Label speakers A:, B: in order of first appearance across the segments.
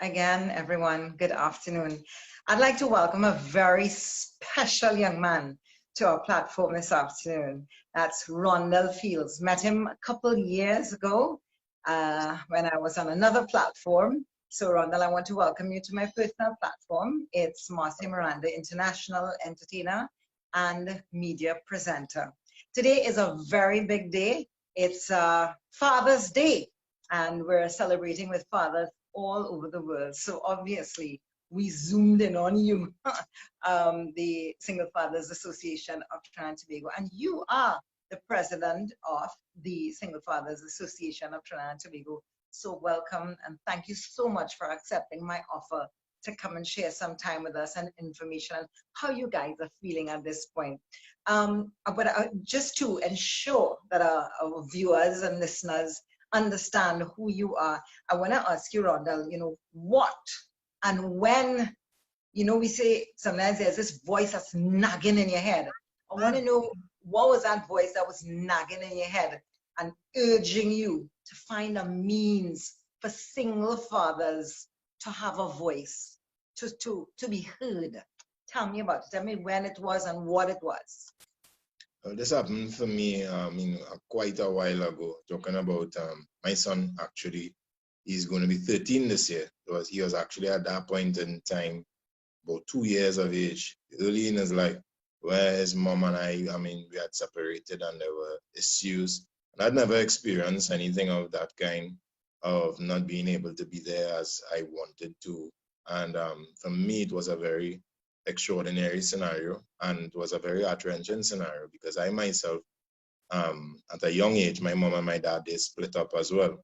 A: Again, everyone, good afternoon. I'd like to welcome a very special young man to our platform this afternoon. That's Rhondall Feeles. Met him a couple years ago when I was on another platform. So, Rhondall, I want to welcome you to my personal platform. It's Marcia Miranda, international entertainer and media presenter. Today is a very big day. It's Father's Day, and we're celebrating with fathers all over the world. So obviously, we zoomed in on you, the Single Fathers Association of Trinidad and Tobago, and you are the president of the Single Fathers Association of Trinidad and Tobago. So welcome, and thank you so much for accepting my offer to come and share some time with us and information on how you guys are feeling at this point. But just to ensure that our viewers and listeners understand who you are, I want to ask you, Rhondall, what and when, we say sometimes there's this voice that's nagging in your head. I want to know, what was that voice that was nagging in your head and urging you to find a means for single fathers to have a voice, to be heard? Tell me about it. Tell me when it was and what it was.
B: This happened for me, quite a while ago, talking about my son. Actually, he's going to be 13 this year. He was actually at that point in time, about 2 years of age, early in his life, where his mom and we had separated and there were issues. And I'd never experienced anything of that kind, of not being able to be there as I wanted to. And for me, it was a very extraordinary scenario, and it was a very heart-wrenching scenario because I myself, at a young age, my mom and my dad, they split up as well.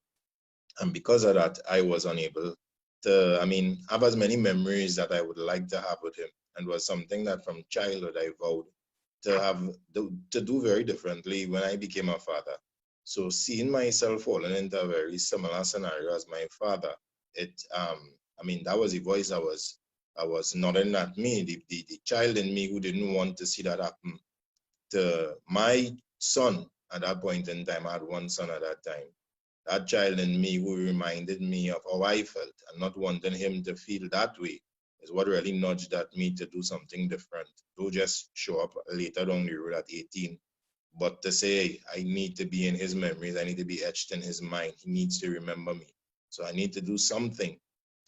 B: And because of that, I was unable to, have as many memories that I would like to have with him. And was something that from childhood I vowed to do very differently when I became a father. So seeing myself falling into a very similar scenario as my father, that was the voice that was nodding at me, the child in me who didn't want to see that happen to my son at that point in time. I had one son at that time. That child in me who reminded me of how I felt and not wanting him to feel that way is what really nudged at me to do something different. Don't just show up later down the road at 18, but to say, hey, I need to be in his memories, I need to be etched in his mind. He needs to remember me. So I need to do something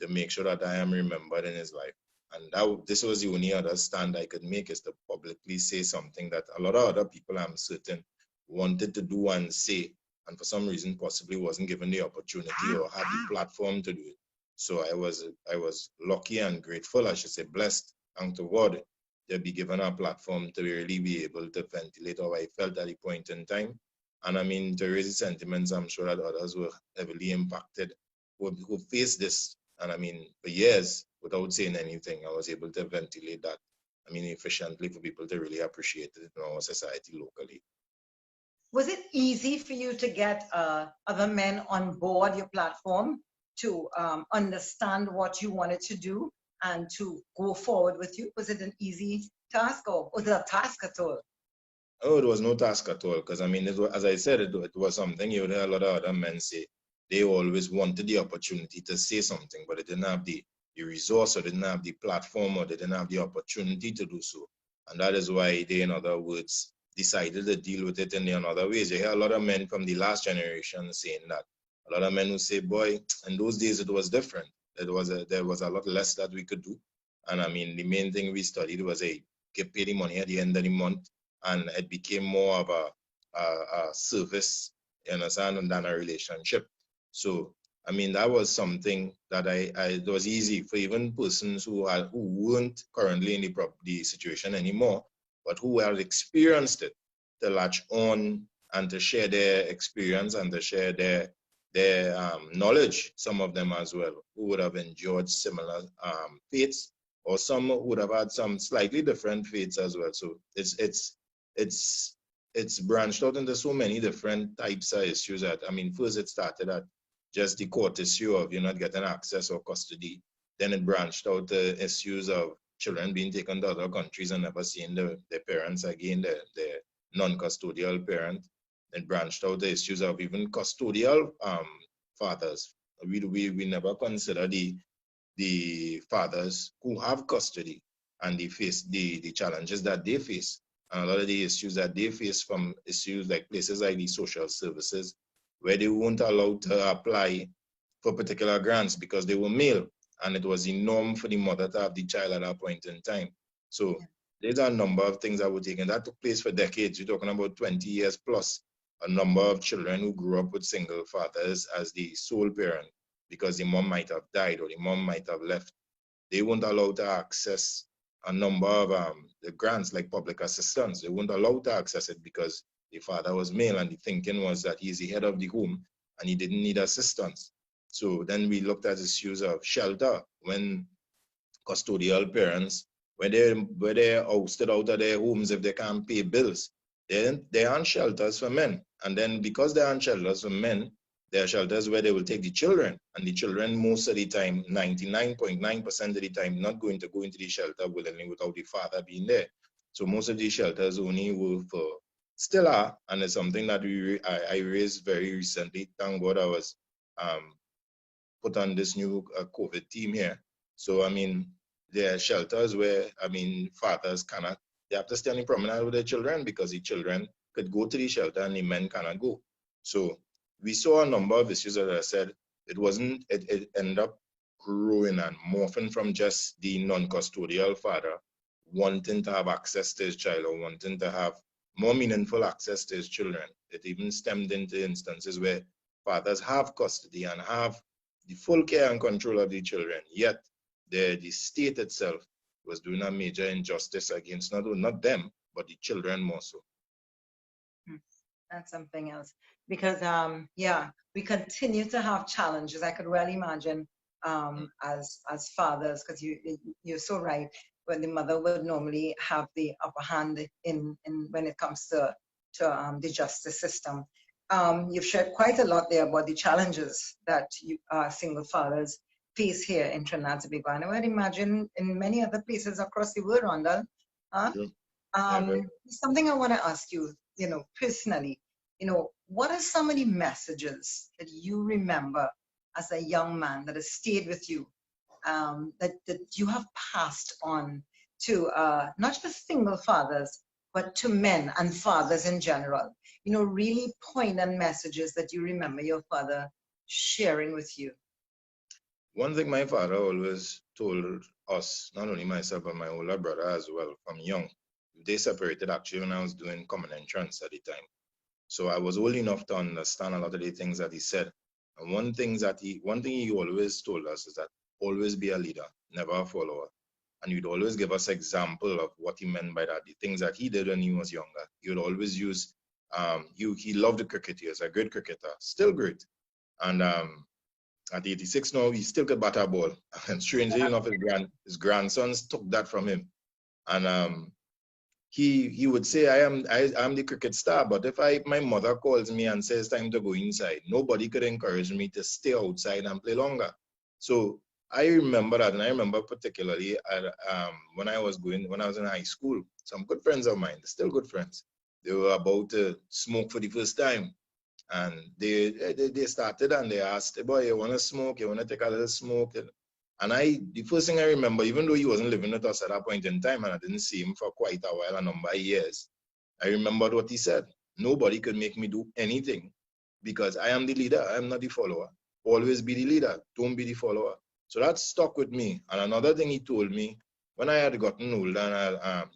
B: to make sure that I am remembered in his life. And this was the only other stand I could make, is to publicly say something that a lot of other people, I'm certain, wanted to do and say, and for some reason possibly wasn't given the opportunity or had the platform to do it. So I was lucky and grateful, I should say blessed, and to God, to be given a platform to really be able to ventilate how I felt at the point in time. And to raise the sentiments, I'm sure that others were heavily impacted who faced this. And for years, without saying anything, I was able to ventilate that, efficiently for people to really appreciate it in our society locally.
A: Was it easy for you to get other men on board your platform to understand what you wanted to do and to go forward with you? Was it an easy task, or was it a task at all?
B: Oh, it was no task at all, because as I said, it was something you would hear a lot of other men say. They always wanted the opportunity to say something, but they didn't have the resource, or didn't have the platform, or they didn't have the opportunity to do so. And that is why they, in other words, decided to deal with it in other ways. You hear a lot of men from the last generation saying that. A lot of men who say, boy, in those days it was different. There was a lot less that we could do. And the main thing we studied was, get paid the money at the end of the month. And it became more of a service, you understand, than a relationship. So, that was something that it was easy for even persons who weren't currently in the situation anymore, but who had experienced it, to latch on and to share their experience and to share their knowledge, some of them as well, who would have endured similar fates, or some would have had some slightly different fates as well. So it's branched out into so many different types of issues that, first it started at just the court issue of you not getting access or custody. Then it branched out to issues of children being taken to other countries and never seeing their parents again, their non-custodial parent. It branched out to issues of even custodial fathers. We never consider the the fathers who have custody, and they face the challenges that they face. And a lot of the issues that they face from issues like places like the social services, where they weren't allowed to apply for particular grants because they were male, and it was the norm for the mother to have the child at that point in time. So there's a number of things that were taken. That took place for decades. You're talking about 20 years plus. A number of children who grew up with single fathers as the sole parent because the mom might have died or the mom might have left. They weren't allowed to access a number of the grants like public assistance. They weren't allowed to access it because the father was male, and the thinking was that he's the head of the home and he didn't need assistance. So then we looked at issues of shelter when custodial parents, where they're ousted out of their homes if they can't pay bills. They aren't shelters for men. And then because they aren't shelters for men, there are shelters where they will take the children. And the children, most of the time, 99.9% of the time, not going to go into the shelter willingly without the father being there. So most of these shelters only were for, still are, and it's something that I raised very recently. Thank God I was put on this new COVID team here. So, I mean, there are shelters where, I mean, fathers cannot, they have to stay on the promenade with their children because the children could go to the shelter and the men cannot go. So we saw a number of issues, as I said. It ended up growing and morphing from just the non-custodial father wanting to have access to his child or wanting to have more meaningful access to his children. It even stemmed into instances where fathers have custody and have the full care and control of the children, yet the state itself was doing a major injustice against not them, but the children more so.
A: That's something else. Because, yeah, we continue to have challenges. I could really imagine as fathers, because you're so right, when the mother would normally have the upper hand in when it comes to the justice system. You've shared quite a lot there about the challenges that single fathers face here in Trinidad and Tobago. And I would imagine in many other places across the world, Rhondall. Something I want to ask you, personally, what are some of the messages that you remember as a young man that has stayed with you, that you have passed on to not just single fathers, but to men and fathers in general? Really poignant messages that you remember your father sharing with you.
B: One thing my father always told us, not only myself, but my older brother as well, from young. They separated actually when I was doing common entrance at the time. So I was old enough to understand a lot of the things that he said. And one thing he always told us is that always be a leader, never a follower. And he'd always give us example of what he meant by that, the things that he did when he was younger. He would always use, he loved the cricket. He was a great cricketer, still great. And at 86 now, he still could bat a ball. And strangely enough, his grandsons took that from him. And he would say, I'm the cricket star, but if my mother calls me and says time to go inside, nobody could encourage me to stay outside and play longer. So I remember that, and I remember particularly when I was in high school, some good friends of mine, still good friends, they were about to smoke for the first time. And they started and they asked, hey boy, you want to smoke? You want to take a little smoke? And the first thing I remember, even though he wasn't living with us at that point in time, and I didn't see him for quite a while, a number of years, I remembered what he said. Nobody could make me do anything because I am the leader. I am not the follower. Always be the leader. Don't be the follower. So that stuck with me. And another thing he told me, when I had gotten older and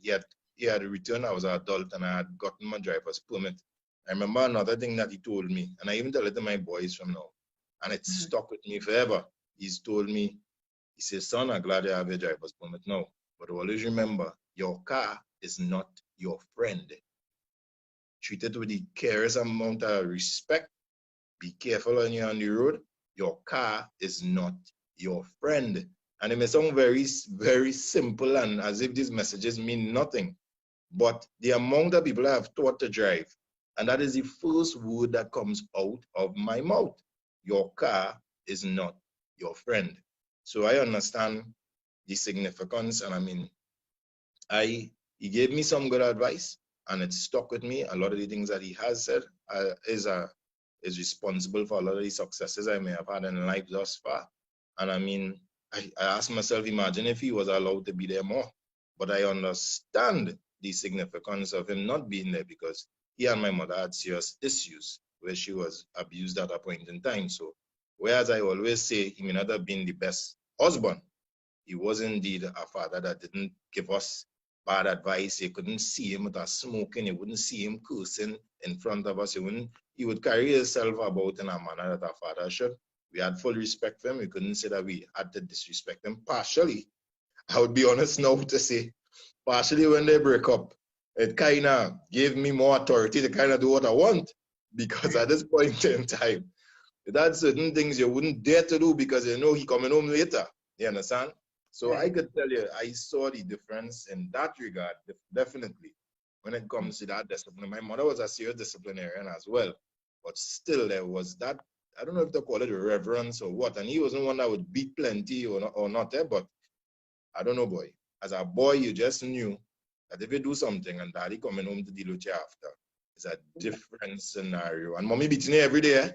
B: he had returned, I was an adult and I had gotten my driver's permit. I remember another thing that he told me, and I even tell it to my boys from now, and it stuck with me forever. He's told me, he says, son, I'm glad you have your driver's permit now, but always remember, your car is not your friend. Treat it with the careless amount of respect. Be careful when you're on the road. Your car is not your friend. And it may sound very, very simple and as if these messages mean nothing, but the amount of people I have taught to drive, and that is the first word that comes out of my mouth. Your car is not your friend. So I understand the significance, and I mean, he gave me some good advice, and it stuck with me. A lot of the things that he has said is responsible for a lot of the successes I may have had in life thus far. And I mean, I asked myself, imagine if he was allowed to be there more. But I understand the significance of him not being there because he and my mother had serious issues where she was abused at a point in time. So, whereas I always say he may not have been the best husband, he was indeed a father that didn't give us bad advice. You couldn't see him with us smoking. You wouldn't see him cursing in front of us. He would carry himself about in a manner that a father should. We had full respect for him. We couldn't say that we had to disrespect him. Partially, I would be honest now to say, partially when they break up, it kind of gave me more authority to kind of do what I want. Because at this point in time, that's certain things you wouldn't dare to do because you know he coming home later. You understand? So I could tell you, I saw the difference in that regard, definitely, when it comes to that discipline. My mother was a serious disciplinarian as well, but still there was that, I don't know if they call it reverence or what, and he wasn't one that would beat plenty or not there, but I don't know, boy. As a boy, you just knew that if you do something and daddy coming home to deal with you after, it's a different scenario. And mommy beating you every day,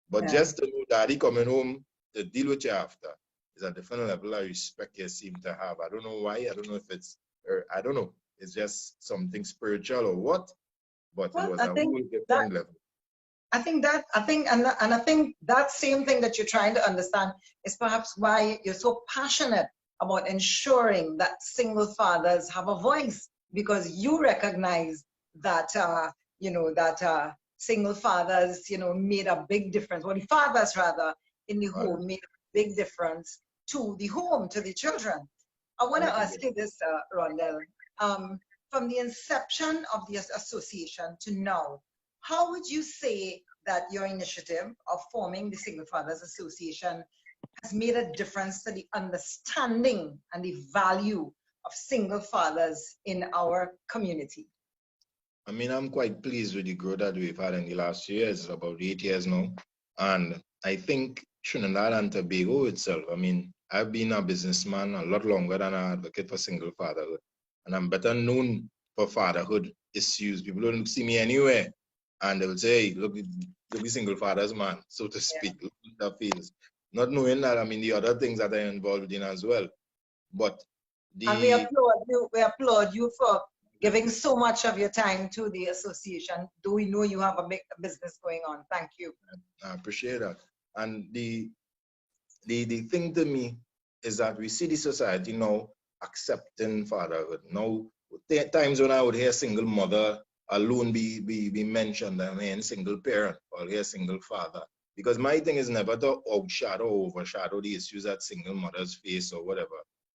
B: but just to know daddy coming home to deal with you after is a different level of respect you seem to have. I don't know why. I don't know if it's, I don't know. It's just something spiritual or what, but it was a whole different level.
A: I think that same thing that you're trying to understand is perhaps why you're so passionate about ensuring that single fathers have a voice, because you recognize that, single fathers, made a big difference, or the fathers rather, in the home made a big difference to the home, to the children. I want to ask you this, Rhondall. From the inception of the association to now, how would you say that your initiative of forming the Single Fathers Association has made a difference to the understanding and the value of single fathers in our community?
B: I mean, I'm quite pleased with the growth that we've had in the last few years, about 8 years now. And I think Trinidad and Tobago itself, I mean, I've been a businessman a lot longer than an advocate for single fatherhood. And I'm better known for fatherhood issues. People don't see me anywhere. And they will say, hey, look, the single fathers, man, so to speak, Rhondall Feeles. Not knowing that, I mean, the other things that I'm involved in as well. But
A: and we applaud you for giving so much of your time to the association. Do we know you have a big business going on? Thank you.
B: I appreciate that. And the thing to me is that we see the society now accepting fatherhood. Now, there are times when I would hear single mother alone be mentioned, I mean, single parent, or hear single father. Because my thing is never to overshadow the issues that single mothers face or whatever,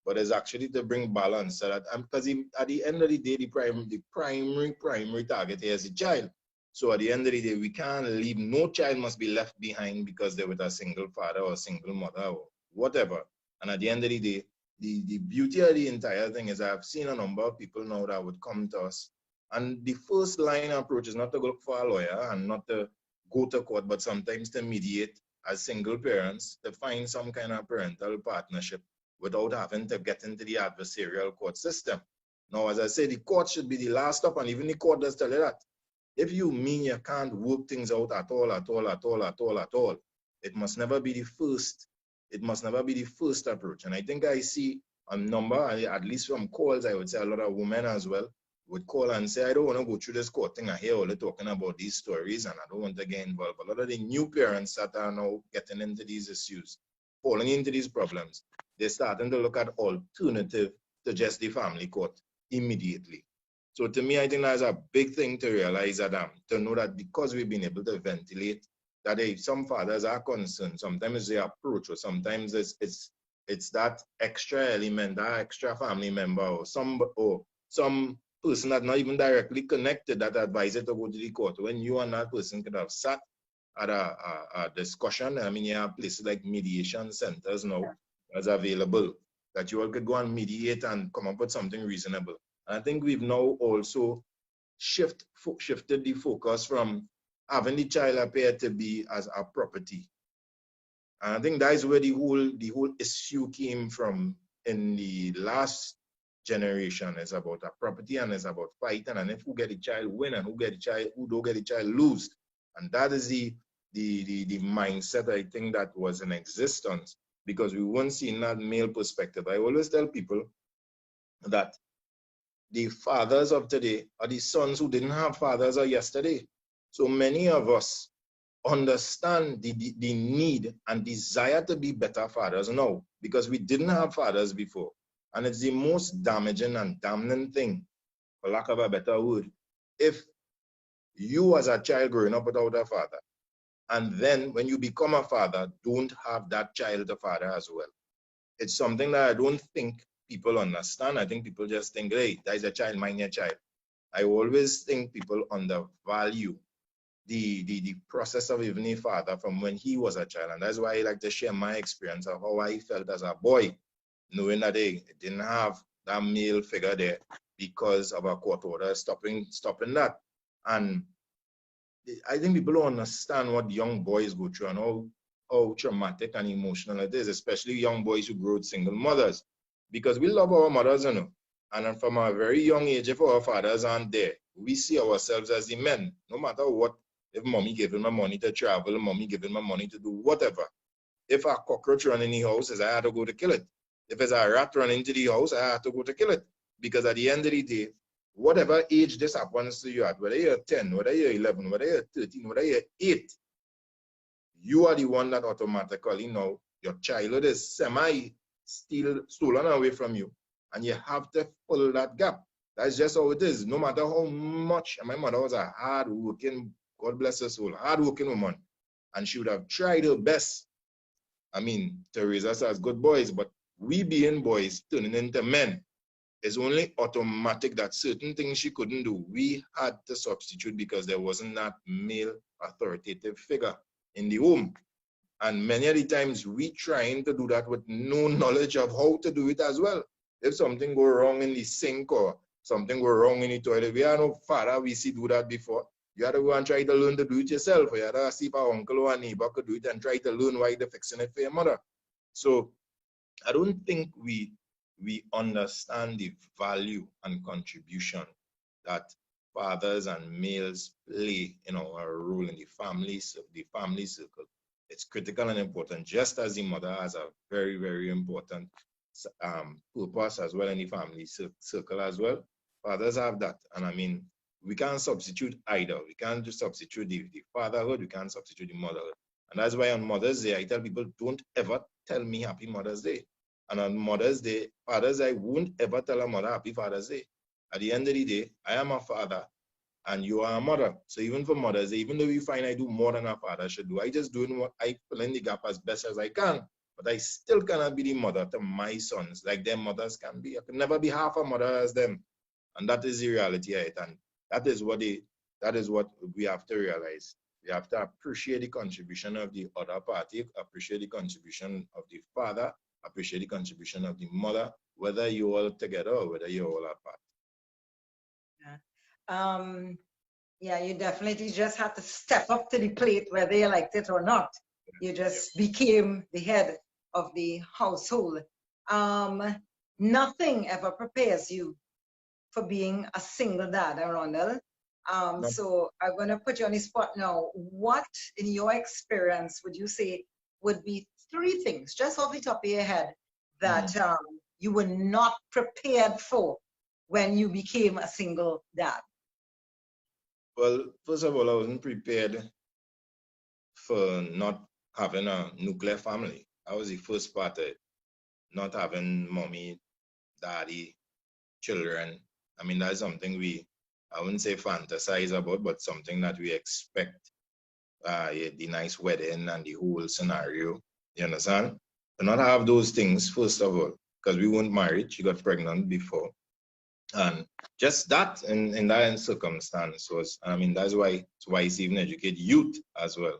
B: but it's actually to bring balance. So that, because at the end of the day, the primary target here is the child. So at the end of the day, we can't leave, no child must be left behind because they're with a single father or single mother or whatever. And at the end of the day, the beauty of the entire thing is I've seen a number of people now that would come to us. And the first line approach is not to go look for a lawyer and not to go to court, but sometimes to mediate as single parents to find some kind of parental partnership without having to get into the adversarial court system. Now, as I say, the court should be the last stop, and even the court does tell you that. If you mean you can't work things out at all, it must never be the first. It must never be the first approach. And I think I see a number, at least from calls, I would say a lot of women as well, would call and say, I don't want to go through this court thing. I hear all the talking about these stories and I don't want to get involved. A lot of the new parents that are now getting into these issues, falling into these problems, they're starting to look at alternative to just the family court immediately. So to me, I think that's a big thing to realize, that to know that because we've been able to ventilate, that if some fathers are concerned, sometimes they approach, or sometimes it's that extra element, that extra family member, or some person that's not even directly connected that advises to go to the court. When you and that person could have sat at a discussion, I mean, you have places like mediation centers now as available, that you all could go and mediate and come up with something reasonable. And I think we've now also shifted the focus from having the child appear to be as a property. And I think that is where the whole issue came from in the last generation. Is about a property and it's about fighting, and if who get the child win and who don't get the child lose. And that is the mindset, I think, that was in existence. because we weren't seeing that male perspective. I always tell people that the fathers of today are the sons who didn't have fathers of yesterday. So many of us understand the need and desire to be better fathers now because we didn't have fathers before. And it's the most damaging and damning thing, for lack of a better word, if you as a child growing up without a father, and then when you become a father, don't have that child a father as well. It's something that I don't think people understand. I think people just think, hey, that is a child, mind your child. I always think people undervalue the process of even a father from when he was a child. And that's why I like to share my experience of how I felt as a boy, knowing that they didn't have that male figure there because of a court order stopping that. And I think people don't understand what young boys go through and how traumatic and emotional it is, especially young boys who grow with single mothers. Because we love our mothers, you know. And from a very young age, if our fathers aren't there, we see ourselves as the men, no matter what. If mommy giving my money to travel, mommy giving my money to do whatever. If a cockroach run in the house, I had to go to kill it. If there's a rat run into the house, I had to go to kill it. Because at the end of the day, whatever age this happens to you at, whether you're 10, whether you're 11, whether you're 13, whether you're 8, you are the one that automatically know your childhood is stolen away from you. And you have to fill that gap. That's just how it is. No matter how much, and my mother was a hard-working, God bless her soul, hard-working woman. And she would have tried her best, I mean, to raise us as good boys, but we being boys turning into men, it's only automatic that certain things she couldn't do, we had to substitute because there wasn't that male authoritative figure in the home. And many of the times we trying to do that with no knowledge of how to do it as well. If something go wrong in the sink or something go wrong in the toilet, we have no father, we see do that before. You have to go and try to learn to do it yourself. Or you have to see if our uncle or a neighbor could do it and try to learn why they're fixing it for your mother. So I don't think we understand the value and contribution that fathers and males play in our role in the family circle. It's critical and important, just as the mother has a very, very important purpose as well in the family circle as well. Fathers have that. And I mean, we can't substitute either. We can't just substitute the fatherhood, we can't substitute the motherhood. And that's why on Mother's Day, I tell people, don't ever tell me Happy Mother's Day. And on Mother's Day, Father's Day, I won't ever tell a mother Happy Father's Day. At the end of the day, I am a father and you are a mother. So even for Mother's Day, even though you find I do more than a father should do, I just doing what I fill in the gap as best as I can. But I still cannot be the mother to my sons like their mothers can be. I can never be half a mother as them. And that is the reality of it. And that is what we have to realize. We have to appreciate the contribution of the other party, appreciate the contribution of the father, appreciate the contribution of the mother, whether you're all together or whether you're all apart.
A: Yeah. Yeah, you definitely just had to step up to the plate whether you liked it or not. You just became the head of the household. Nothing ever prepares you for being a single dad, Rhondall.
B: No.
A: So I'm going to put you on the spot now. What, in your experience, would you say would be 3 things, just off the top of your head, that you were not prepared for when you became a single dad?
B: Well, first of all, I wasn't prepared for not having a nuclear family. That was the first part of it. Not having mommy, daddy, children. I mean, that's something I wouldn't say fantasize about, but something that we expect. The nice wedding and the whole scenario. You understand? To not have those things, first of all, because we weren't married. She got pregnant before. And just that in that circumstance was, I mean, that's why it's wise even educate youth as well.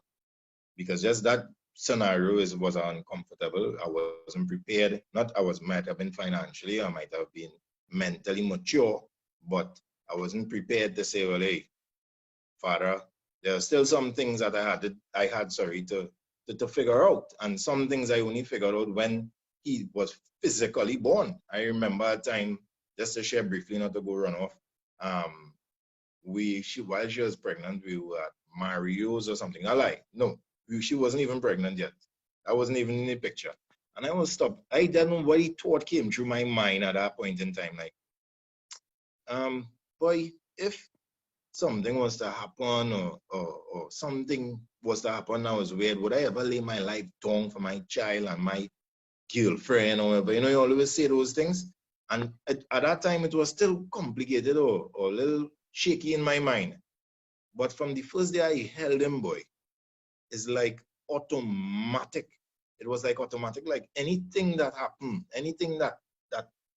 B: Because just that scenario was uncomfortable. I wasn't prepared. Might have been financially, I might have been mentally mature, but I wasn't prepared to say, well, hey, Father, there are still some things that I had to figure out. And some things I only figured out when he was physically born. I remember a time, just to share briefly, not to go run off, while she was pregnant, we were at Mario's or something. I lie. No, she wasn't even pregnant yet. I wasn't even in the picture. And I was stopped. I don't know what thought came through my mind at that point in time. Like, boy, if something was to happen or something was to happen that was weird, would I ever lay my life down for my child and my girlfriend or whatever? You know, you always say those things. And at that time, it was still complicated or a little shaky in my mind. But from the first day I held him, boy, it's like automatic. It was like automatic. Like anything that happened, anything that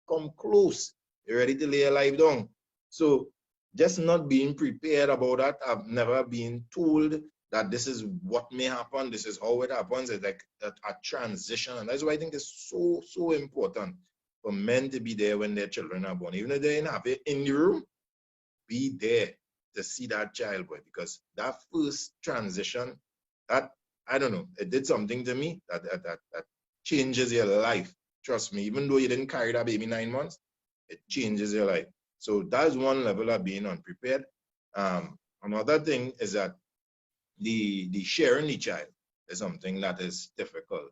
B: come close, you're ready to lay your life down. So just not being prepared about that. I've never been told that this is what may happen. This is how it happens. It's like a transition. And that's why I think it's so important for men to be there when their children are born. Even if they're in the room, be there to see that child, boy, because that first transition, that, I don't know, it did something to me that changes your life. Trust me, even though you didn't carry that baby 9 months, it changes your life. So that's one level of being unprepared. Another thing is that the sharing the child is something that is difficult.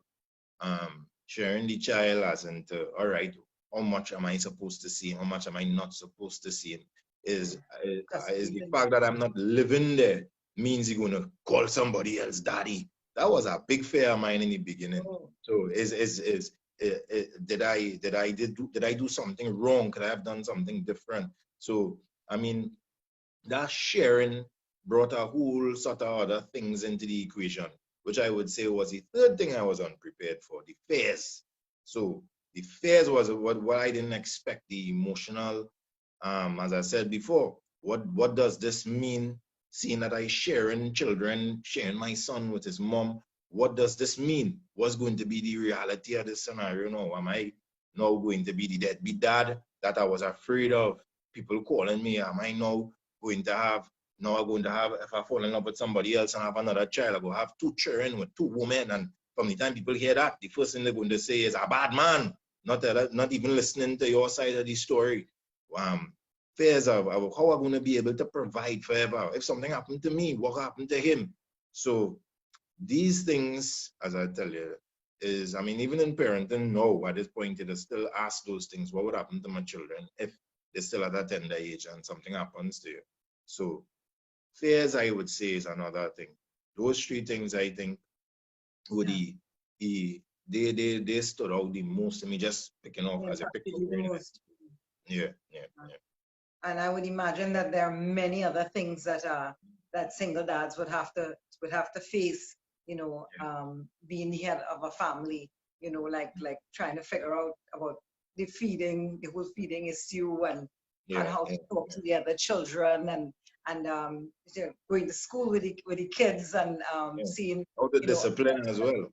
B: Sharing the child as into, all right, how much am I supposed to see? How much am I not supposed to see? Is the fact that I'm not living there means you're gonna call somebody else daddy. That was a big fear of mine in the beginning. So did I do something wrong? Could I have done something different? So I mean, that sharing brought a whole sort of other things into the equation, which I would say was the third thing I was unprepared for, the fears. So the fears was what I didn't expect, the emotional, as I said before, what does this mean, seeing that I sharing children, sharing my son with his mom, what does this mean? What's going to be the reality of this scenario now? Am I now going to be the deadbeat dad that I was afraid of? People calling me, am I now going to have, if I fall in love with somebody else and have another child, I go have 2 children with 2 women. And from the time people hear that, the first thing they're going to say is a bad man, not even listening to your side of the story. Fears of how I'm going to be able to provide forever. If something happened to me, what happened to him? So these things, as I tell you, is, I mean, even in parenting, no, at this point, it is still ask those things. What would happen to my children if they're still at a tender age and something happens to you? So fears, I would say, is another thing. Those 3 things, I think, were they stood out the most to me, just picking off as a picture. Yeah.
A: And I would imagine that there are many other things that that single dads would have to face, you know, being the head of a family, you know, like trying to figure out about the whole feeding issue and how to talk to the other children and you know, going to school with the kids and seeing
B: how to discipline as well.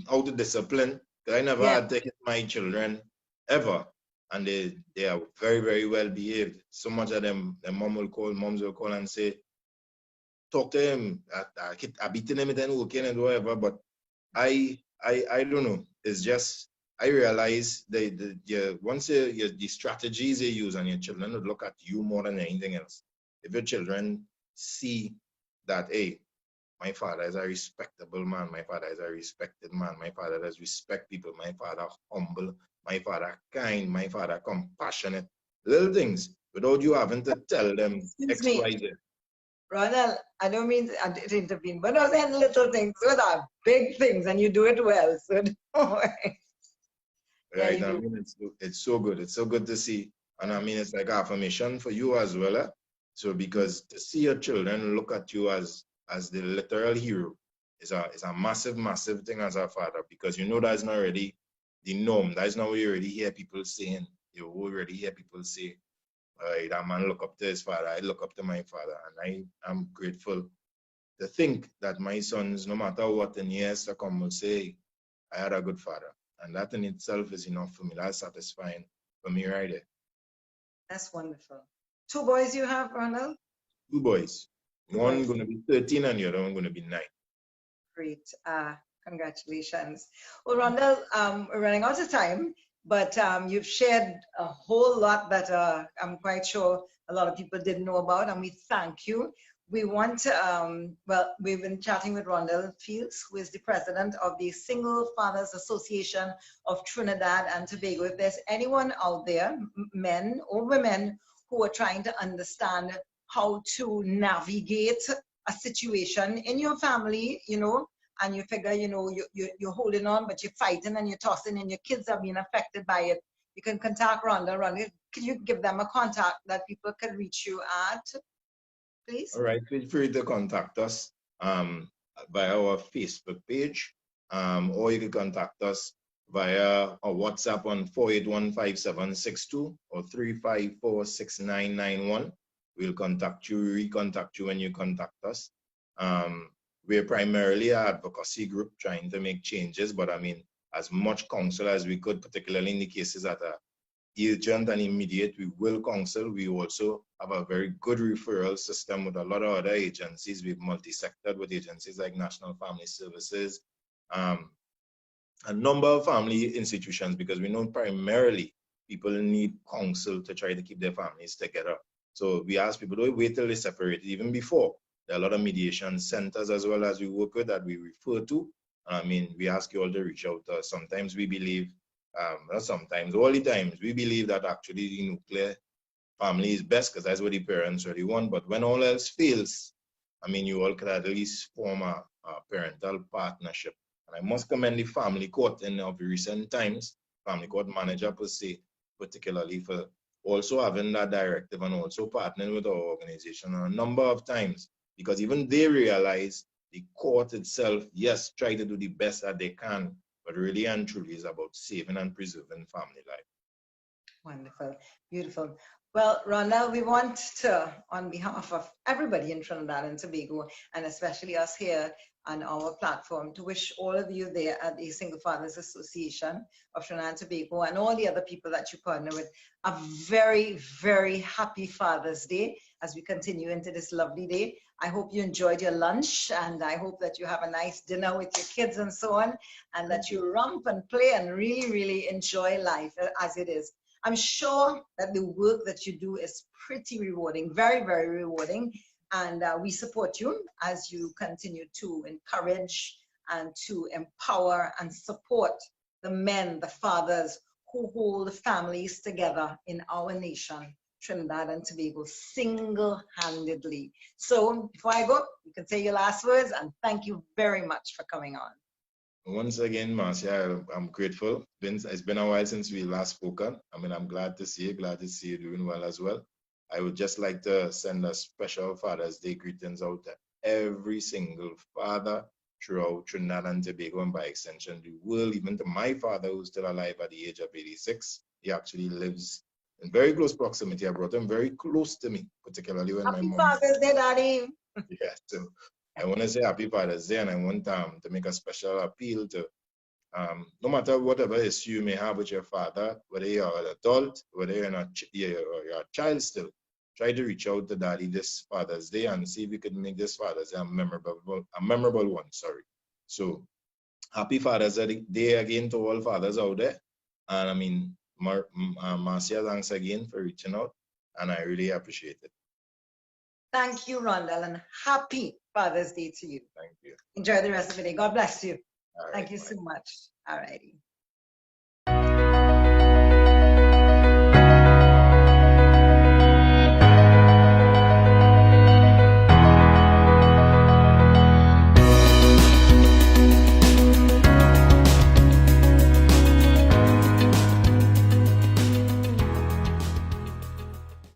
B: How to discipline. I never had to hit my children ever, and they are very, very well behaved. So much of them, their moms will call and say, talk to him. I beating him then okay and whatever. But I don't know. It's just I realize once the strategies they use and your children would look at you more than anything else. If your children see that, hey, my father is a respectable man, my father is a respected man, my father does respect people, my father humble, my father kind, my father compassionate, little things without you having to tell them X, Y, Z.
A: Rhondall, I don't mean to intervene, but I was saying little things, those are big things, and you do it well. So don't worry.
B: Right, I mean, it's so good. It's so good to see. And I mean, it's like affirmation for you as well. So because to see your children look at you as the literal hero is a massive, massive thing as a father, because you know that's not already the norm. That's not what you already hear people saying. You already hear people say, that man look up to his father, I look up to my father. And I'm grateful to think that my sons, no matter what in years to come, will say, I had a good father. And that in itself is enough for me. That's satisfying for me right there.
A: That's wonderful. 2 boys you have, Rhondall?
B: 2 boys. One going to be 13 and the other one going to be 9.
A: Great. Congratulations. Well, Rhondall, we're running out of time, but you've shared a whole lot that I'm quite sure a lot of people didn't know about, and we thank you. we want to, well, we've been chatting with Rhondall Feeles, who is the president of the Single Fathers Association of Trinidad and Tobago. If there's anyone out there, men or women, who are trying to understand how to navigate a situation in your family, you know, and you figure, you know, you're holding on, but you're fighting and you're tossing and your kids are being affected by it, you can contact Rhondall. Rhondall, can you give them a contact that people can reach you at, please?
B: All right, feel free to contact us by our Facebook page, or you can contact us via our WhatsApp on 4815762 or 3546991. We'll contact you, recontact you when you contact us. We're primarily an advocacy group trying to make changes, but I mean, as much counsel as we could, particularly in the cases that are urgent and immediate, we will counsel. We also have a very good referral system with a lot of other agencies. We've multi-sectored with agencies like National Family Services, a number of family institutions, because we know primarily people need counsel to try to keep their families together. So we ask people to wait till they separate, even before. There are a lot of mediation centers as well as we work with that we refer to. I mean, we ask you all to reach out to us. Sometimes we believe, not sometimes, all the times, we believe that actually the nuclear family is best because that's what the parents really want. But when all else fails, I mean, you all could at least form a parental partnership. And I must commend the family court in of recent times, family court manager per se, particularly for also having that directive and also partnering with our organization a number of times, because even they realize the court itself, yes, try to do the best that they can, but really and truly is about saving and preserving family life.
A: Wonderful, beautiful. Well, Rhondall, we want to, on behalf of everybody in Trinidad and Tobago, and especially us here on our platform, to wish all of you there at the Single Fathers Association of Trinidad and Tobago and all the other people that you partner with a very, very happy Father's Day as we continue into this lovely day. I hope you enjoyed your lunch, and I hope that you have a nice dinner with your kids and so on, and that you romp and play and really, really enjoy life as it is. I'm sure that the work that you do is pretty rewarding, very, very rewarding. And we support you as you continue to encourage and to empower and support the men, the fathers who hold families together in our nation, Trinidad and Tobago, single-handedly. So before I go, you can say your last words, and thank you very much for coming on.
B: Once again, Marcia, I'm grateful. It's been a while since we last spoken. I mean, I'm glad to see you doing well as well. I would just like to send a special Father's Day greetings out to every single father throughout Trinidad and Tobago, and by extension the world, even to my father who's still alive at the age of 86. He actually lives in very close proximity. I brought him very close to me, particularly when my mom...
A: Happy Father's Day, Daddy!
B: Yeah, so I want to say Happy Father's Day, and I want to make a special appeal to no matter whatever issue you may have with your father, whether you're an adult, whether you're a child still, try to reach out to Daddy this Father's Day and see if you can make this Father's Day a memorable one. Sorry. So happy Father's Day again to all fathers out there. And I mean, Marcia, thanks again for reaching out, and I really appreciate it.
A: Thank you, Rhondall, and happy Father's Day to you.
B: Thank you.
A: Enjoy the rest of the day. God bless you.
B: All right,
A: Thank you
B: bye.
A: so much. All righty.